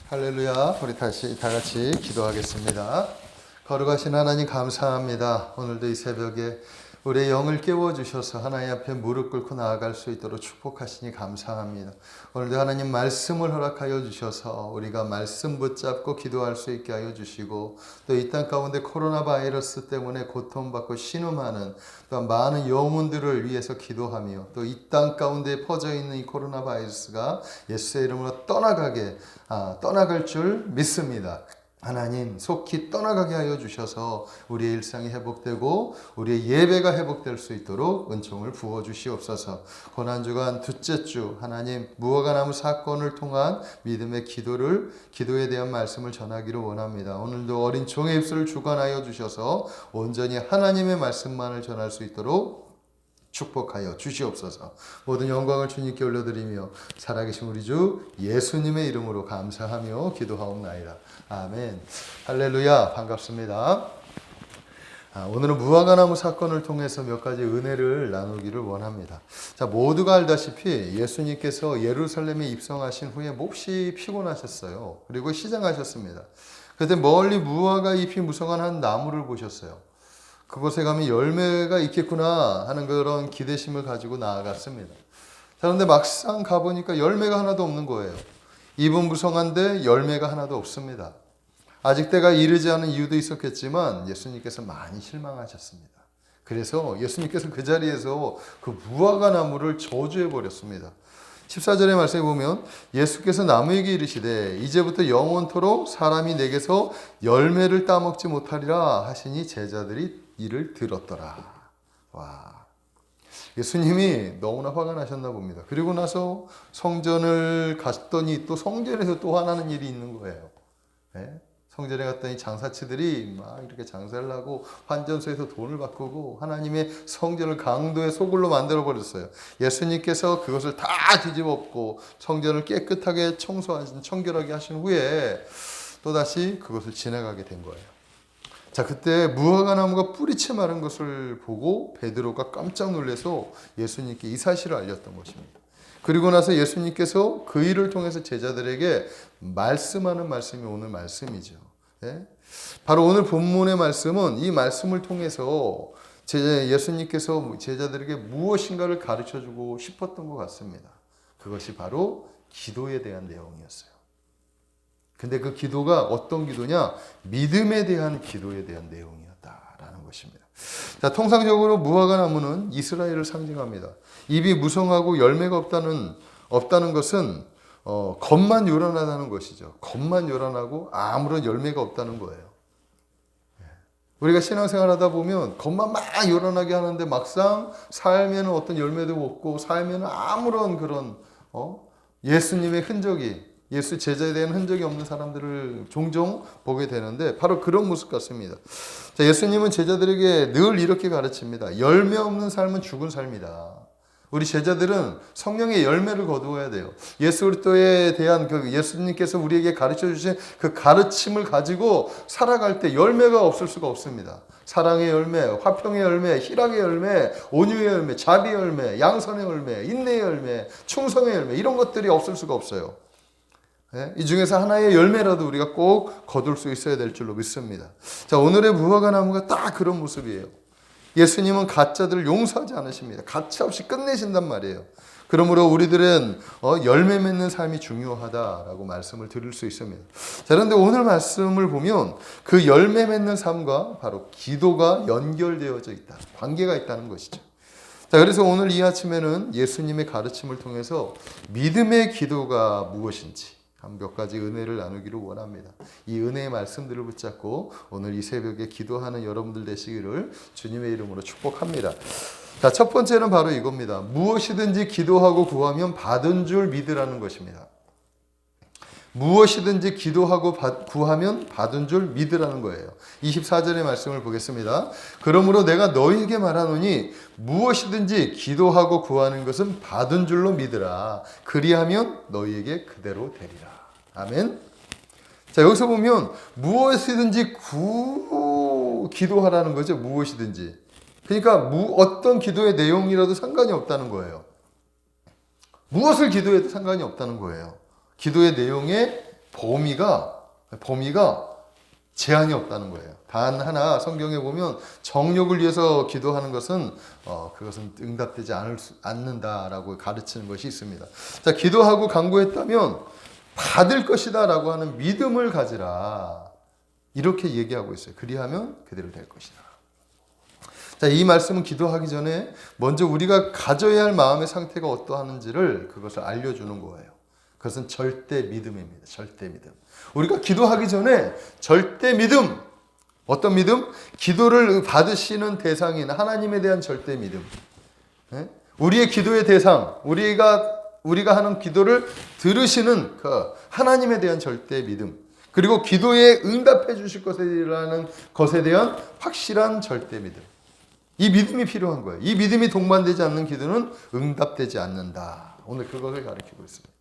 할렐루야. 우리 다시 다 같이 기도하겠습니다. 거룩하신 하나님 감사합니다. 오늘도 이 새벽에 우리의 영을 깨워주셔서 하나님 앞에 무릎 꿇고 나아갈 수 있도록 축복하시니 감사합니다. 오늘도 하나님 말씀을 허락하여 주셔서 우리가 말씀 붙잡고 기도할 수 있게 하여 주시고, 또 이 땅 가운데 코로나 바이러스 때문에 고통받고 신음하는 또 많은 영혼들을 위해서 기도하며, 또 이 땅 가운데 퍼져 있는 이 코로나 바이러스가 예수의 이름으로 떠나갈 줄 믿습니다. 하나님 속히 떠나가게 하여 주셔서 우리의 일상이 회복되고 우리의 예배가 회복될 수 있도록 은총을 부어 주시옵소서. 고난주간 둘째 주 하나님 무화과나무 사건을 통한 믿음의 기도에 대한 말씀을 전하기를 원합니다. 오늘도 어린 종의 입술을 주관하여 주셔서 온전히 하나님의 말씀만을 전할 수 있도록 축복하여 주시옵소서. 모든 영광을 주님께 올려드리며 살아계신 우리 주 예수님의 이름으로 감사하며 기도하옵나이다. 아멘. 할렐루야. 반갑습니다. 오늘은 무화과나무 사건을 통해서 몇 가지 은혜를 나누기를 원합니다. 자, 모두가 알다시피 예수님께서 예루살렘에 입성하신 후에 몹시 피곤하셨어요. 그리고 시장하셨습니다. 그때 멀리 무화과 잎이 무성한 한 나무를 보셨어요. 그곳에 가면 열매가 있겠구나 하는 그런 기대심을 가지고 나아갔습니다. 그런데 막상 가보니까 열매가 하나도 없는 거예요. 잎은 무성한데 열매가 하나도 없습니다. 아직 때가 이르지 않은 이유도 있었겠지만 예수님께서 많이 실망하셨습니다. 그래서 예수님께서 그 자리에서 그 무화과 나무를 저주해 버렸습니다. 14절의 말씀에 보면 예수께서 나무에게 이르시되 이제부터 영원토록 사람이 내게서 열매를 따먹지 못하리라 하시니 제자들이 이를 들었더라. 와, 예수님이 너무나 화가 나셨나 봅니다. 그리고 나서 성전을 갔더니 또 성전에서 또 화나는 일이 있는 거예요. 네? 성전에 갔더니 장사치들이 막 이렇게 장사를 하고 환전소에서 돈을 바꾸고 하나님의 성전을 강도의 소굴로 만들어 버렸어요. 예수님께서 그것을 다 뒤집었고 성전을 깨끗하게 청결하게 하신 후에 또다시 그것을 지나가게 된 거예요. 자, 그때 무화과 나무가 뿌리채 마른 것을 보고 베드로가 깜짝 놀라서 예수님께 이 사실을 알렸던 것입니다. 그리고 나서 예수님께서 그 일을 통해서 제자들에게 말씀하는 말씀이 오늘 말씀이죠. 예? 바로 오늘 본문의 말씀은 이 말씀을 통해서 예수님께서 제자들에게 무엇인가를 가르쳐주고 싶었던 것 같습니다. 그것이 바로 기도에 대한 내용이었어요. 근데 그 기도가 어떤 기도냐? 믿음에 대한 기도에 대한 내용이었다라는 것입니다. 자, 통상적으로 무화과 나무는 이스라엘을 상징합니다. 잎이 무성하고 열매가 없다는 것은 겉만 요란하다는 것이죠. 겉만 요란하고 아무런 열매가 없다는 거예요. 우리가 신앙생활 하다 보면 겉만 막 요란하게 하는데 막상 삶에는 어떤 열매도 없고 삶에는 아무런 그런 예수님의 흔적이, 예수 제자에 대한 흔적이 없는 사람들을 종종 보게 되는데 바로 그런 모습 같습니다. 자, 예수님은 제자들에게 늘 이렇게 가르칩니다. 열매 없는 삶은 죽은 삶이다. 우리 제자들은 성령의 열매를 거두어야 돼요. 예수 그리스도에 대한 예수님께서 우리에게 가르쳐 주신 그 가르침을 가지고 살아갈 때 열매가 없을 수가 없습니다. 사랑의 열매, 화평의 열매, 희락의 열매, 온유의 열매, 자비의 열매, 양선의 열매, 인내의 열매, 충성의 열매, 이런 것들이 없을 수가 없어요. 이 중에서 하나의 열매라도 우리가 꼭 거둘 수 있어야 될 줄로 믿습니다. 자, 오늘의 무화과 나무가 딱 그런 모습이에요. 예수님은 가짜들을 용서하지 않으십니다. 가차 없이 끝내신단 말이에요. 그러므로 우리들은 열매 맺는 삶이 중요하다라고 말씀을 드릴 수 있습니다. 자, 그런데 오늘 말씀을 보면 그 열매 맺는 삶과 바로 기도가 연결되어져 있다. 관계가 있다는 것이죠. 자, 그래서 오늘 이 아침에는 예수님의 가르침을 통해서 믿음의 기도가 무엇인지 몇 가지 은혜를 나누기를 원합니다. 이 은혜의 말씀들을 붙잡고 오늘 이 새벽에 기도하는 여러분들 되시기를 주님의 이름으로 축복합니다. 자, 첫 번째는 바로 이겁니다. 무엇이든지 기도하고 구하면 받은 줄 믿으라는 것입니다. 무엇이든지 기도하고 구하면 받은 줄 믿으라는 거예요. 24절의 말씀을 보겠습니다. 그러므로 내가 너희에게 말하노니 무엇이든지 기도하고 구하는 것은 받은 줄로 믿으라. 그리하면 너희에게 그대로 되리라. 아멘. 자, 여기서 보면 무엇이든지 기도하라는 거죠. 무엇이든지. 그러니까 어떤 기도의 내용이라도 상관이 없다는 거예요. 무엇을 기도해도 상관이 없다는 거예요. 기도의 내용에 범위가 제한이 없다는 거예요. 단 하나 성경에 보면 정욕을 위해서 기도하는 것은 그것은 응답되지 않는다라고 가르치는 것이 있습니다. 자, 기도하고 간구했다면 받을 것이다라고 하는 믿음을 가지라. 이렇게 얘기하고 있어요. 그리하면 그대로 될 것이다. 자, 이 말씀은 기도하기 전에 먼저 우리가 가져야 할 마음의 상태가 어떠하는지를 그것을 알려주는 거예요. 그것은 절대 믿음입니다. 절대 믿음. 우리가 기도하기 전에 절대 믿음. 어떤 믿음? 기도를 받으시는 대상인 하나님에 대한 절대 믿음. 우리의 기도의 대상, 우리가 하는 기도를 들으시는 그 하나님에 대한 절대 믿음. 그리고 기도에 응답해 주실 것이라는 것에 대한 확실한 절대 믿음. 이 믿음이 필요한 거예요. 이 믿음이 동반되지 않는 기도는 응답되지 않는다. 오늘 그것을 가르치고 있습니다.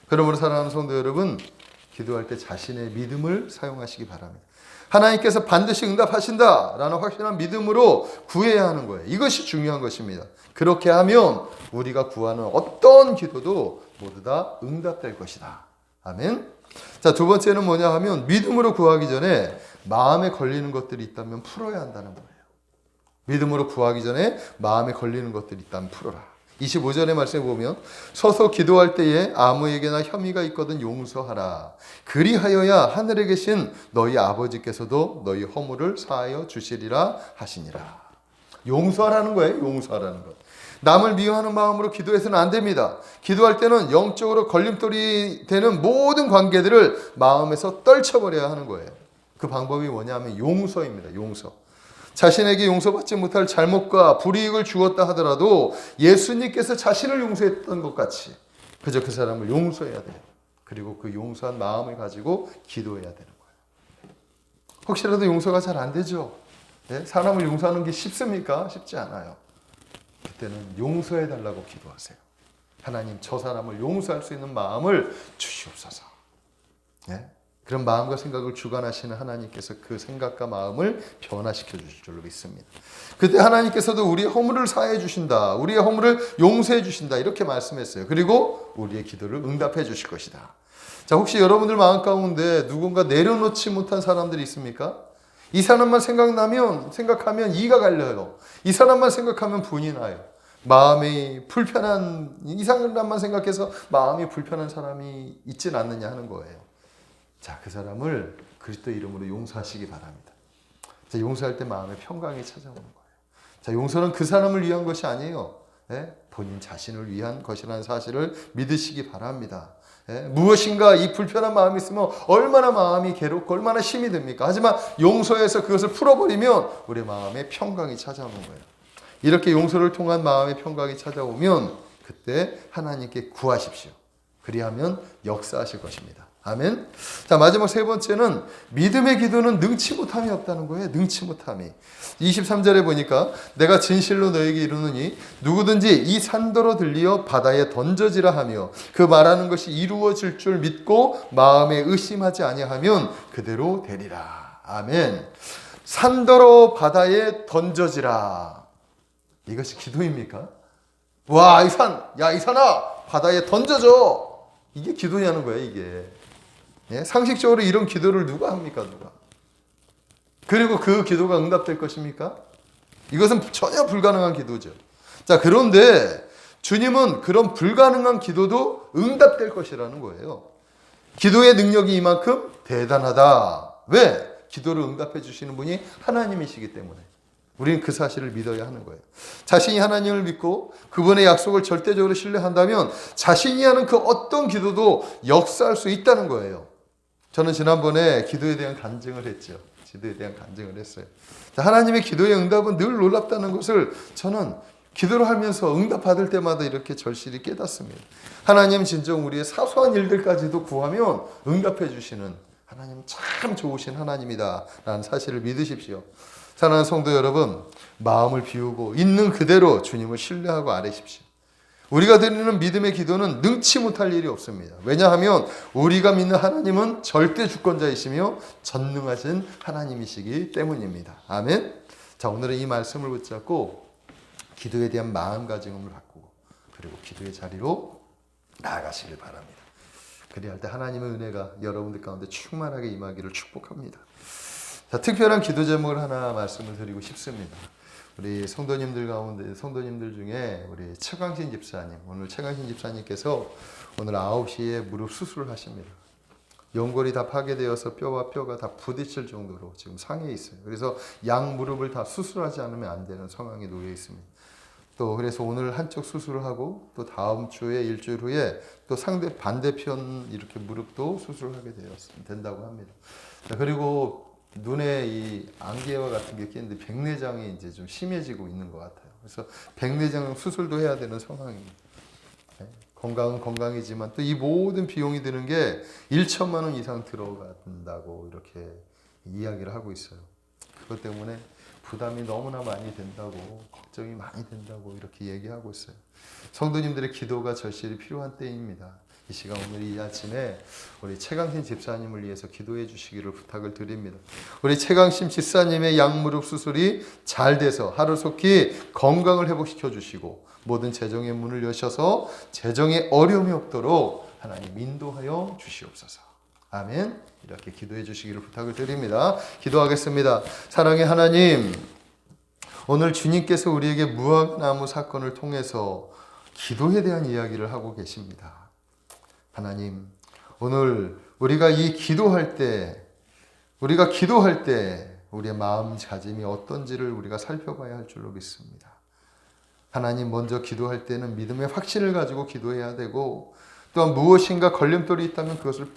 그러므로 사랑하는 성도 여러분, 기도할 때 자신의 믿음을 사용하시기 바랍니다. 하나님께서 반드시 응답하신다라는 확실한 믿음으로 구해야 하는 거예요. 이것이 중요한 것입니다. 그렇게 하면 우리가 구하는 어떤 기도도 모두 다 응답될 것이다. 아멘. 자, 두 번째는 뭐냐 하면 믿음으로 구하기 전에 마음에 걸리는 것들이 있다면 풀어야 한다는 거예요. 믿음으로 구하기 전에 마음에 걸리는 것들이 있다면 풀어라. 25절의 말씀에 보면 서서 기도할 때에 아무에게나 혐의가 있거든 용서하라. 그리하여야 하늘에 계신 너희 아버지께서도 너희 허물을 사하여 주시리라 하시니라. 용서하라는 거예요. 용서하라는 것. 남을 미워하는 마음으로 기도해서는 안 됩니다. 기도할 때는 영적으로 걸림돌이 되는 모든 관계들을 마음에서 떨쳐버려야 하는 거예요. 그 방법이 뭐냐면 용서입니다. 용서. 자신에게 용서받지 못할 잘못과 불이익을 주었다 하더라도 예수님께서 자신을 용서했던 것 같이 그저 그 사람을 용서해야 돼요. 그리고 그 용서한 마음을 가지고 기도해야 되는 거예요. 혹시라도 용서가 잘 안 되죠? 네? 사람을 용서하는 게 쉽습니까? 쉽지 않아요. 그때는 용서해달라고 기도하세요. 하나님, 저 사람을 용서할 수 있는 마음을 주시옵소서. 네? 그런 마음과 생각을 주관하시는 하나님께서 그 생각과 마음을 변화시켜 주실 줄로 믿습니다. 그때 하나님께서도 우리의 허물을 사해 주신다. 우리의 허물을 용서해 주신다. 이렇게 말씀했어요. 그리고 우리의 기도를 응답해 주실 것이다. 자, 혹시 여러분들 마음 가운데 누군가 내려놓지 못한 사람들이 있습니까? 이 사람만 생각하면 이가 갈려요. 이 사람만 생각하면 분이 나요. 마음이 불편한, 이 사람만 생각해서 마음이 불편한 사람이 있진 않느냐 하는 거예요. 자, 그 사람을 그리스도 이름으로 용서하시기 바랍니다. 자, 용서할 때 마음의 평강이 찾아오는 거예요. 자, 용서는 그 사람을 위한 것이 아니에요. 예? 본인 자신을 위한 것이라는 사실을 믿으시기 바랍니다. 예? 무엇인가 이 불편한 마음이 있으면 얼마나 마음이 괴롭고 얼마나 힘이 듭니까? 하지만 용서해서 그것을 풀어버리면 우리 마음에 평강이 찾아오는 거예요. 이렇게 용서를 통한 마음의 평강이 찾아오면 그때 하나님께 구하십시오. 그리하면 역사하실 것입니다. 아멘. 자, 마지막 세 번째는 믿음의 기도는 능치 못함이 없다는 거예요. 능치 못함이. 23절에 보니까 내가 진실로 너에게 이르노니 누구든지 이 산더러 들리어 바다에 던져지라 하며 그 말하는 것이 이루어질 줄 믿고 마음에 의심하지 아니하면 그대로 되리라. 아멘. 산더러 바다에 던져지라. 이것이 기도입니까? 와, 이 산아, 바다에 던져줘. 이게 기도냐는 거예요, 이게. 예? 상식적으로 이런 기도를 누가 합니까? 누가? 그리고 그 기도가 응답될 것입니까? 이것은 전혀 불가능한 기도죠. 자, 그런데 주님은 그런 불가능한 기도도 응답될 것이라는 거예요. 기도의 능력이 이만큼 대단하다. 왜? 기도를 응답해 주시는 분이 하나님이시기 때문에. 우리는 그 사실을 믿어야 하는 거예요. 자신이 하나님을 믿고 그분의 약속을 절대적으로 신뢰한다면 자신이 하는 그 어떤 기도도 역사할 수 있다는 거예요. 저는 지난번에 기도에 대한 간증을 했죠. 기도에 대한 간증을 했어요. 하나님의 기도의 응답은 늘 놀랍다는 것을 저는 기도를 하면서 응답받을 때마다 이렇게 절실히 깨닫습니다. 하나님 진정 우리의 사소한 일들까지도 구하면 응답해 주시는 하나님 참 좋으신 하나님이다 라는 사실을 믿으십시오. 사랑하는 성도 여러분, 마음을 비우고 있는 그대로 주님을 신뢰하고 아뢰십시오. 우리가 드리는 믿음의 기도는 능치 못할 일이 없습니다. 왜냐하면 우리가 믿는 하나님은 절대 주권자이시며 전능하신 하나님이시기 때문입니다. 아멘. 자, 오늘은 이 말씀을 붙잡고 기도에 대한 마음가짐을 바꾸고 그리고 기도의 자리로 나아가시길 바랍니다. 그리할 때 하나님의 은혜가 여러분들 가운데 충만하게 임하기를 축복합니다. 자, 특별한 기도 제목을 하나 말씀을 드리고 싶습니다. 우리 성도님들 가운데, 성도님들 중에 우리 최광신 집사님, 오늘 최광신 집사님께서 오늘 9시에 무릎 수술을 하십니다. 연골이 다 파괴되어서 뼈와 뼈가 다 부딪힐 정도로 지금 상해 있어요. 그래서 양 무릎을 다 수술하지 않으면 안 되는 상황에 놓여 있습니다. 또 그래서 오늘 한쪽 수술을 하고 또 다음 주에 일주일 후에 또 상대 반대편 이렇게 무릎도 수술을 하게 된다고 합니다. 자, 그리고 눈에 이 안개와 같은 게 끼는데 백내장이 이제 좀 심해지고 있는 것 같아요. 그래서 백내장 수술도 해야 되는 상황입니다. 건강은 건강이지만 또 이 모든 비용이 드는 게 1천만 원 이상 들어간다고 이렇게 이야기를 하고 있어요. 그것 때문에 부담이 너무나 많이 된다고, 걱정이 많이 된다고 이렇게 얘기하고 있어요. 성도님들의 기도가 절실히 필요한 때입니다. 이 시간 오늘 이 아침에 우리 최강신 집사님을 위해서 기도해 주시기를 부탁을 드립니다. 우리 최강신 집사님의 양무릎 수술이 잘 돼서 하루속히 건강을 회복시켜 주시고 모든 재정의 문을 여셔서 재정에 어려움이 없도록 하나님 인도하여 주시옵소서. 아멘. 이렇게 기도해 주시기를 부탁을 드립니다. 기도하겠습니다. 사랑의 하나님, 오늘 주님께서 우리에게 무화과나무 사건을 통해서 기도에 대한 이야기를 하고 계십니다. 하나님, 오늘 우리가 기도할 때 우리의 마음가짐이 어떤지를 우리가 살펴봐야 할 줄로 믿습니다. 하나님, 먼저 기도할 때는 믿음의 확신을 가지고 기도해야 되고 또한 무엇인가 걸림돌이 있다면 그것을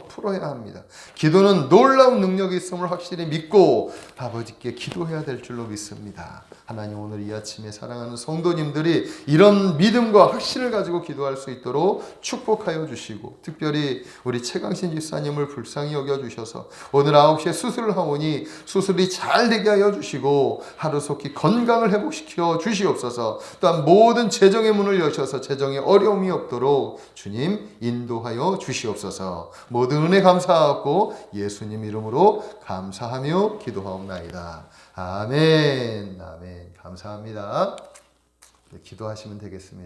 풀어야 합니다. 기도는 놀라운 능력이 있음을 확실히 믿고 아버지께 기도해야 될 줄로 믿습니다. 하나님, 오늘 이 아침에 사랑하는 성도님들이 이런 믿음과 확신을 가지고 기도할 수 있도록 축복하여 주시고 특별히 우리 최강신 집사님을 불쌍히 여겨주셔서 오늘 9시에 수술을 하오니 수술이 잘 되게 하여 주시고 하루속히 건강을 회복시켜 주시옵소서. 또한 모든 재정의 문을 여셔서 재정에 어려움이 없도록 주님 인도하여 주시옵소서. 모든 은혜 감사하고 예수님 이름으로 감사하며 기도하옵나이다. 아멘. 아멘. 감사합니다. 기도하시면 되겠습니다.